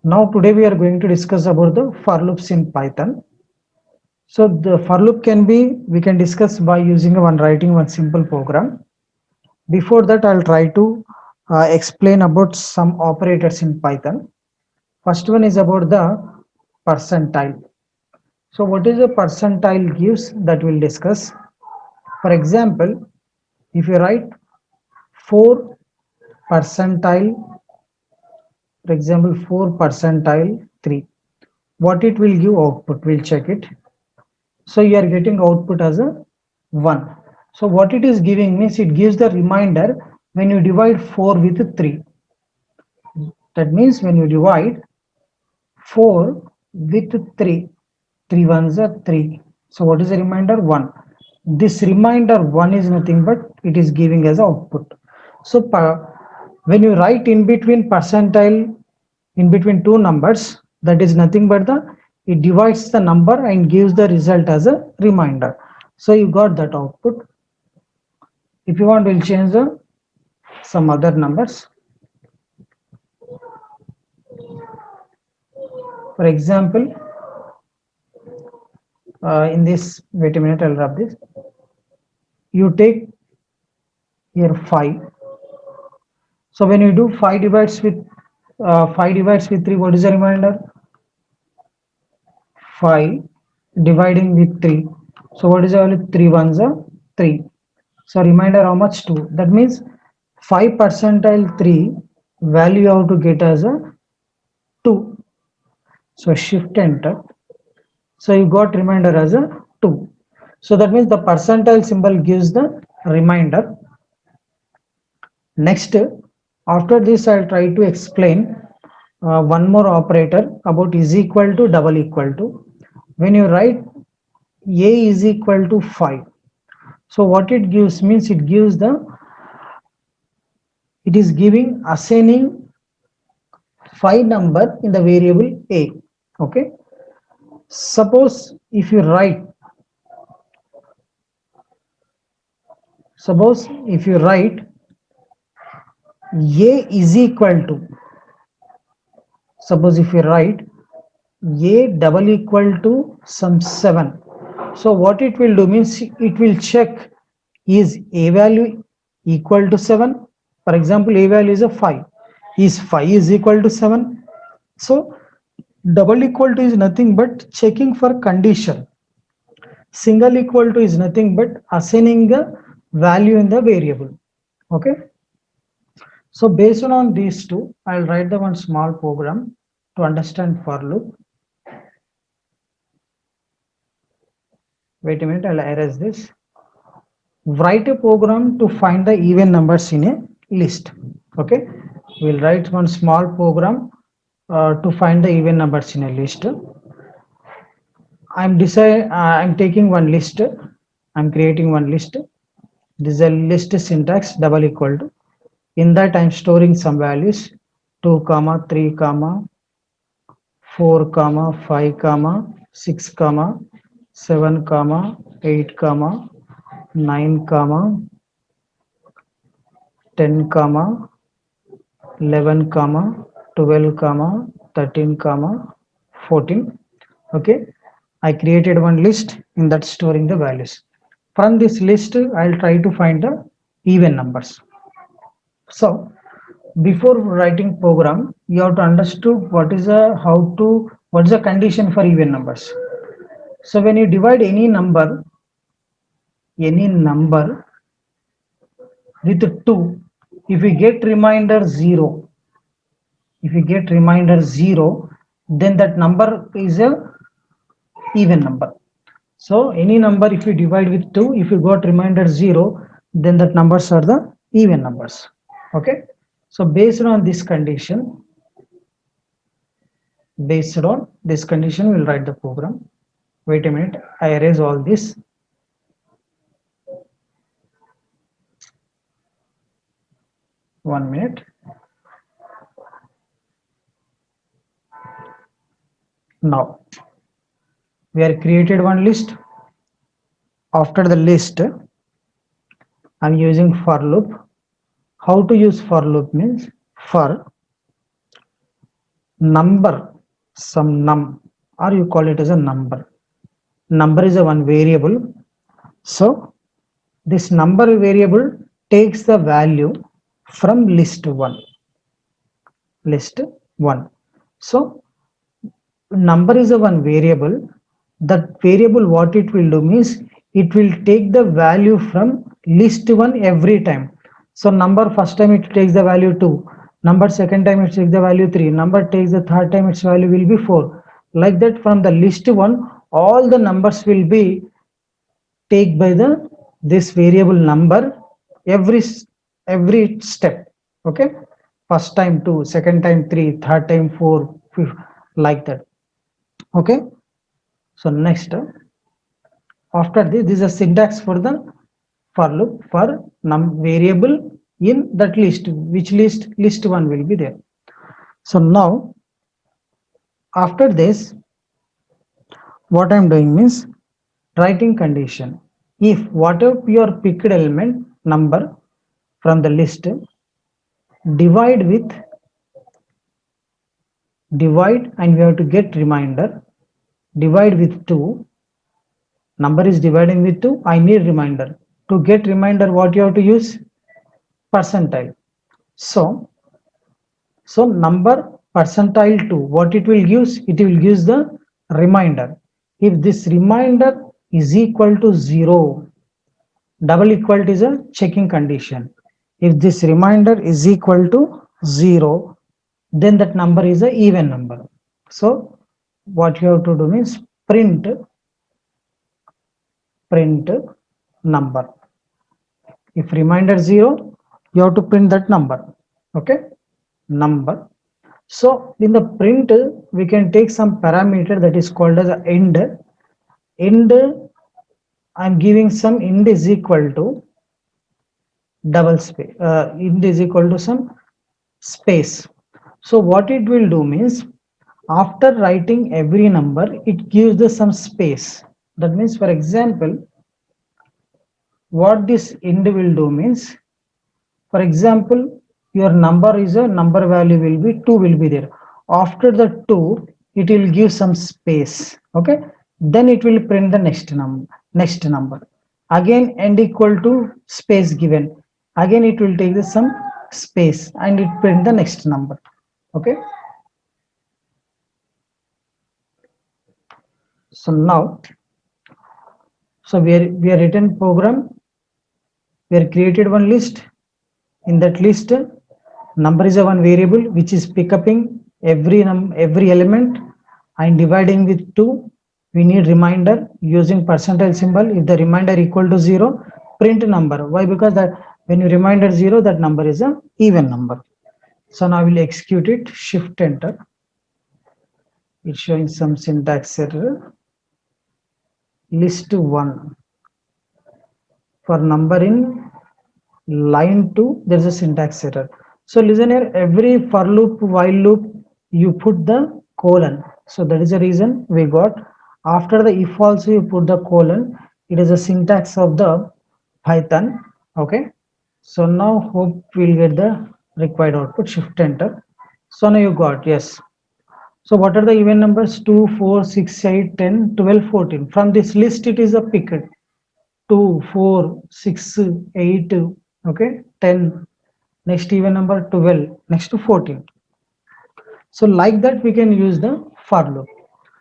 Now today we are going to discuss about the for loops in Python. So the for loop we can discuss by using writing one simple program. Before that, I'll try to explain about some operators in Python. First one is about the percentile. So what is a percentile gives that we'll discuss. For example, if you write 4 percentile, for example 4 percentile 3, what it will give output, we'll check it. So you are getting output as a 1. So what it is giving means it gives the reminder when you divide 4 with 3. That means when you divide 4 with 3, 3 ones are 3. So what is the reminder? 1. This reminder 1 is nothing but it is giving as output. So when you write in between percentile, in between two numbers, that is nothing but it divides the number and gives the result as a reminder. So you got that output. If you want, we'll change some other numbers. For example, in this, wait a minute, I'll rub this. You take here 5. So when you do 5 divides with 3, what is the reminder? 5 dividing with 3. So what is the value? 3 ones are 3. So reminder how much? 2. That means 5 percentile 3 value you have to get as a 2. So shift enter. So you got reminder as a 2. So that means the percentile symbol gives the reminder. Next, after this, I'll try to explain one more operator about is equal to, double equal to. When you write a is equal to 5, so what it gives means it is giving assigning 5 number in the variable a. Okay, suppose if you write a is equal to, suppose if you write a double equal to some 7, so what it will do means it will check is a value equal to 7. For example, a value is a 5, is 5 is equal to 7. So double equal to is nothing but checking for condition. Single equal to is nothing but assigning the value in the variable. Okay, so based on these two, I'll write the one small program to understand for loop. Wait a minute, I'll erase this. Write a program to find the even numbers in a list. Okay, we'll write one small program to find the even numbers in a list. I'm taking one list. I'm creating one list. This is a list syntax double equal to. In that I'm storing some values 2 comma 3 comma 4 comma 5 comma 6 comma 7 comma 8 comma 9 comma 10 comma 11 comma 12 comma 13 comma 14. Okay, I created one list in that storing the values. From this list I'll try to find the even numbers. So before writing program, you have to understand what is the condition for even numbers. So when you divide any number with 2, if we get reminder 0, then that number is a even number. So any number if you divide with 2, if you got reminder 0, then that numbers are the even numbers. Okay, so based on this condition, we'll write the program. Wait a minute, I erase all this. One minute. Now we are created one list. After the list, I'm using for loop. How to use for loop means for number, some num, or you call it as a number. Number is a one variable. So this number variable takes the value from list 1. List 1. So number is a one variable. That variable, what it will do means, it will take the value from list 1 every time. So number first time it takes the value 2, number second time it takes the value 3, number takes the third time its value will be 4. Like that, from the list 1 all the numbers will be take by the this variable number every every step. Okay, first time 2, second time 3, third time 4, fifth, like that. Okay, so next, after this is a syntax for the for loop for num variable in that list. Which list? List 1 will be there. So now after this, what I'm doing means writing condition. If whatever your picked element number from the list, divide with, divide, and we have to get reminder, divide with 2. Number is dividing with 2, I need reminder. To get reminder, what you have to use? Percentile. So number percentile 2, what it will use? It will use the reminder. If this reminder is equal to 0, double equal is a checking condition. If this reminder is equal to 0, then that number is a even number. So what you have to do means print number. If reminder 0, you have to print that number. Okay, number. So in the print, we can take some parameter that is called as a end. End, I'm giving some end is equal to double space. End is equal to some space. So what it will do means, after writing every number, it gives the some space. That means, for example, what this end will do means, for example, your number is a number value will be 2 will be there. After the 2, it will give some space. Okay, then it will print the next number. Again, end equal to space given. Again, it will take the some space and it print the next number. Okay. So now, so we are written program. We are created one list. In that list, number is a one variable which is pick upping every element and dividing with 2. We need reminder using percentile symbol. If the reminder equal to 0, print number. Why? Because that when you reminder 0, that number is a even number. So now I will execute it. Shift enter. It's showing some syntax error. List 1 for number in line 2, there's a syntax error. So listen here, every for loop, while loop, you put the colon. So that is the reason we got. After the if also you put the colon. It is a syntax of the Python. Okay. So now hope we'll get the required output. Shift enter. So now you got, yes. So what are the even numbers? 2, 4, 6, 8, 10, 12, 14. From this list, it is a picked. 2, 4, 6, 8, okay, 10, next even number 12, next to 14. So like that we can use the for loop.